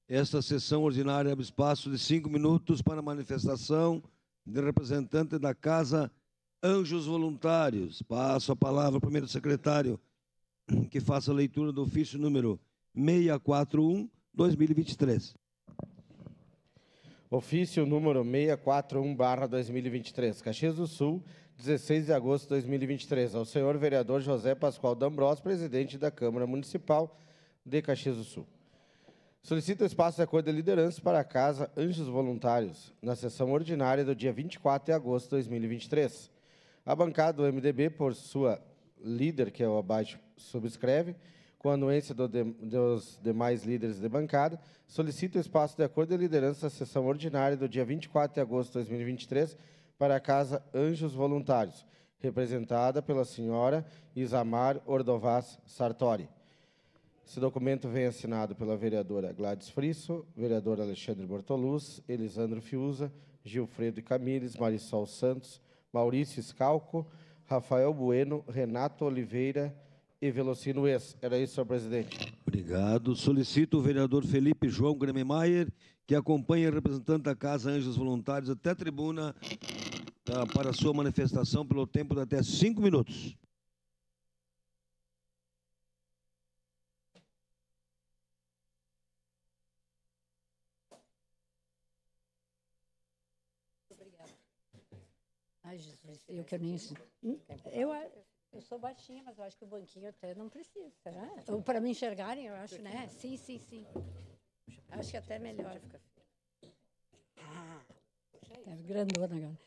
Esta sessão ordinária abre espaço de 5 minutos para manifestação de representante da Casa Anjos Voluntários. Passo a palavra ao primeiro secretário, que faça a leitura do ofício número 641/2023. Ofício número 641/2023, Caxias do Sul, 16 de agosto de 2023, ao senhor vereador José Pascoal D'Ambrós, presidente da Câmara Municipal de Caxias do Sul. Solicita o espaço de acordo de liderança para a Casa Anjos Voluntários, na sessão ordinária do dia 24 de agosto de 2023. A bancada do MDB, por sua líder, que é o abaixo, subscreve, com a anuência dos demais líderes de bancada, solicita o espaço de acordo de liderança da sessão ordinária do dia 24 de agosto de 2023 para a Casa Anjos Voluntários, representada pela senhora Isamar Ordovás Sartori. Esse documento vem assinado pela vereadora Gladys Frisso, vereador Alexandre Bortoluz, Elisandro Fiuza, Gilfredo Camires, Marisol Santos, Maurício Scalco, Rafael Bueno, Renato Oliveira e Velocino Ex. Era isso, senhor presidente. Obrigado. Solicito o vereador Felipe João Grememaier, que acompanha o representante da Casa Anjos Voluntários até a tribuna para sua manifestação pelo tempo de até 5 minutos. Ai, Jesus, eu que nem... Eu sou baixinha, mas eu acho que o banquinho até não precisa, será? Ou para me enxergarem, eu acho, né? Sim, sim, sim. Acho que até melhor. É grandona agora.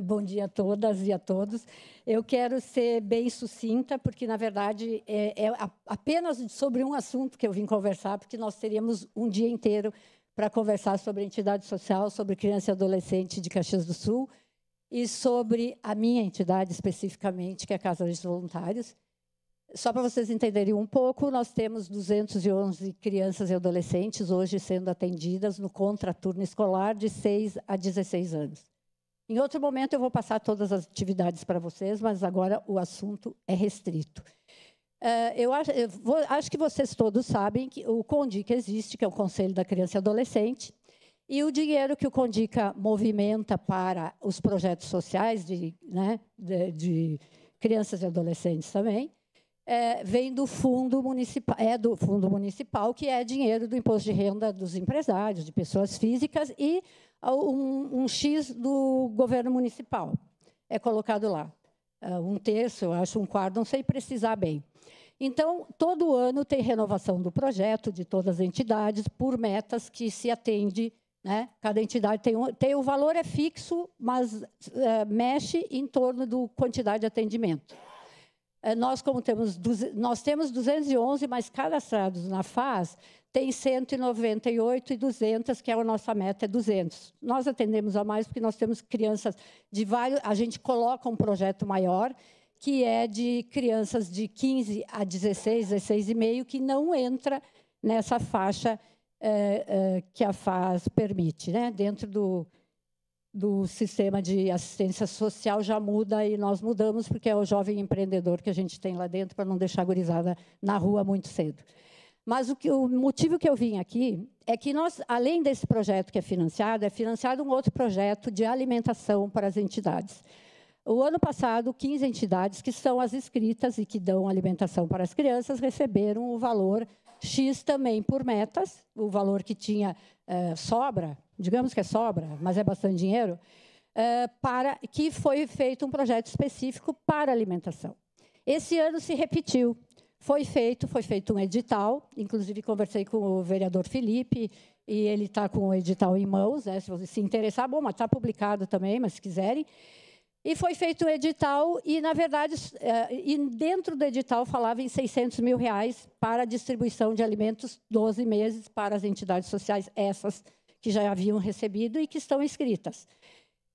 Bom dia a todas e a todos. Eu quero ser bem sucinta, porque, na verdade, é apenas sobre um assunto que eu vim conversar, porque nós teríamos um dia inteiro para conversar sobre a entidade social, sobre criança e adolescente de Caxias do Sul, e sobre a minha entidade especificamente, que é a Casa dos Voluntários. Só para vocês entenderem um pouco, nós temos 211 crianças e adolescentes hoje sendo atendidas no contraturno escolar de 6 a 16 anos. Em outro momento eu vou passar todas as atividades para vocês, mas agora o assunto é restrito. Acho que vocês todos sabem que o CONDICA existe, que é o Conselho da Criança e Adolescente, e o dinheiro que o CONDICA movimenta para os projetos sociais de crianças e adolescentes também, vem do fundo municipal, que é dinheiro do imposto de renda dos empresários, de pessoas físicas, e um X do governo municipal. É colocado lá. Um terço, eu acho, um quarto, não sei precisar bem. Então, todo ano tem renovação do projeto, de todas as entidades, por metas que se atende. Né? Cada entidade tem o valor é fixo, mas mexe em torno da quantidade de atendimento. Nós temos 211, mas cadastrados na FAS tem 198 e 200, que é a nossa meta, é 200. Nós atendemos a mais porque nós temos crianças de vários... A gente coloca um projeto maior, que é de crianças de 15 a 16, 16,5, que não entra nessa faixa que a FAS permite, né? Dentro do sistema de assistência social já muda e nós mudamos porque é o jovem empreendedor que a gente tem lá dentro para não deixar a gurizada na rua muito cedo. Mas o motivo que eu vim aqui é que nós, além desse projeto que é financiado um outro projeto de alimentação para as entidades. O ano passado, 15 entidades que são as inscritas e que dão alimentação para as crianças receberam o valor X também por metas, o valor que tinha sobra, digamos que é sobra, mas é bastante dinheiro, para que foi feito um projeto específico para alimentação. Esse ano se repetiu. Foi feito um edital, inclusive conversei com o vereador Felipe, e ele está com o edital em mãos, né, se você se interessar, bom, mas está publicado também, mas se quiserem. E foi feito o edital e, na verdade, dentro do edital falava em R$600 mil para a distribuição de alimentos 12 meses para as entidades sociais, essas que já haviam recebido e que estão inscritas.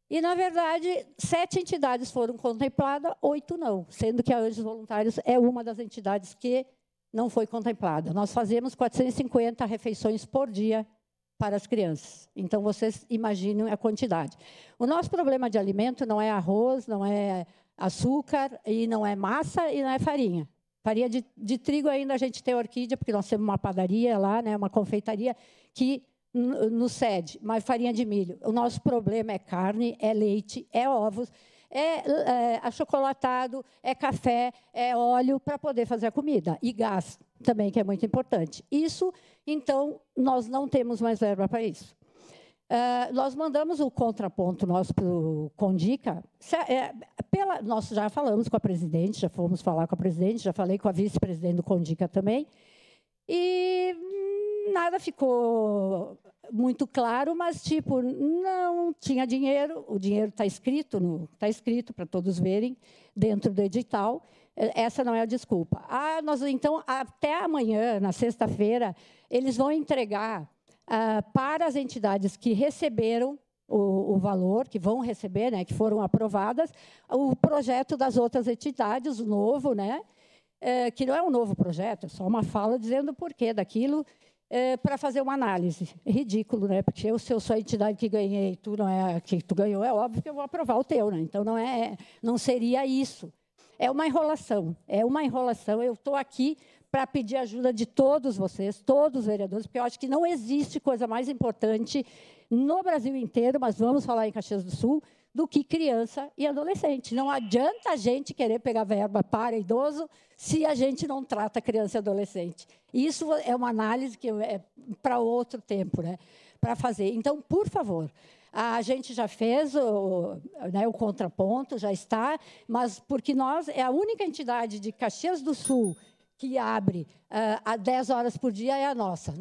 E, na verdade, 7 entidades foram contempladas, 8 não, sendo que a Anjos Voluntários é uma das entidades que não foi contemplada. Nós fazemos 450 refeições por dia para as crianças. Então, vocês imaginem a quantidade. O nosso problema de alimento não é arroz, não é açúcar, e não é massa, e não é farinha. Farinha de trigo ainda a gente tem orquídea, porque nós temos uma padaria lá, né, uma confeitaria que nos cede, mas farinha de milho. O nosso problema é carne, é leite, é ovos, é achocolatado, é café, é óleo para poder fazer a comida. E gás também, que é muito importante. Isso, então, nós não temos mais verba para isso. Nós mandamos o contraponto nosso para o Condica. Nós já falamos com a presidente, já fomos falar com a presidente, já falei com a vice-presidente do Condica também. E nada ficou muito claro, mas, tipo, não tinha dinheiro. O dinheiro está escrito para todos verem, dentro do edital. Essa não é a desculpa. Então, até amanhã, na sexta-feira, eles vão entregar para as entidades que receberam o valor, que vão receber, né, que foram aprovadas, o projeto das outras entidades, o novo, né, que não é um novo projeto, é só uma fala dizendo o porquê daquilo, para fazer uma análise. É ridículo, né? Porque se eu sou a entidade que ganhei, tu não é a que tu ganhou, é óbvio que eu vou aprovar o teu, né? Então não seria isso. É uma enrolação. Eu estou aqui para pedir ajuda de todos vocês, todos os vereadores, porque eu acho que não existe coisa mais importante no Brasil inteiro, mas vamos falar em Caxias do Sul, do que criança e adolescente. Não adianta a gente querer pegar verba para idoso se a gente não trata criança e adolescente. Isso é uma análise que é para outro tempo, né, para fazer. Então, por favor, a gente já fez o contraponto, já está, mas porque nós é a única entidade de Caxias do Sul que abre a 10 horas por dia é a nossa.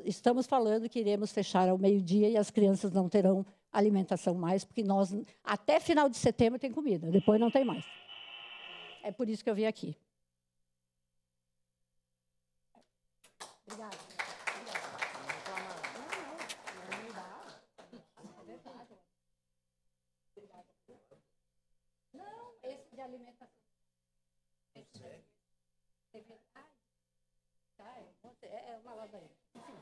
Estamos falando que iremos fechar ao meio-dia e as crianças não terão alimentação mais, porque nós, até final de setembro, tem comida, depois não tem mais. É por isso que eu vim aqui. Obrigada. Não, esse de alimentação. É uma ladainha.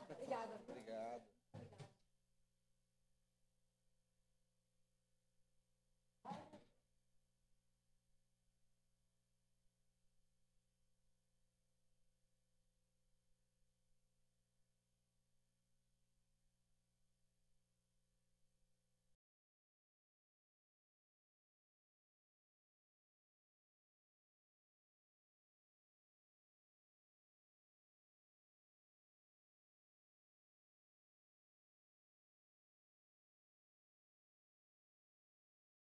Obrigada. Obrigado.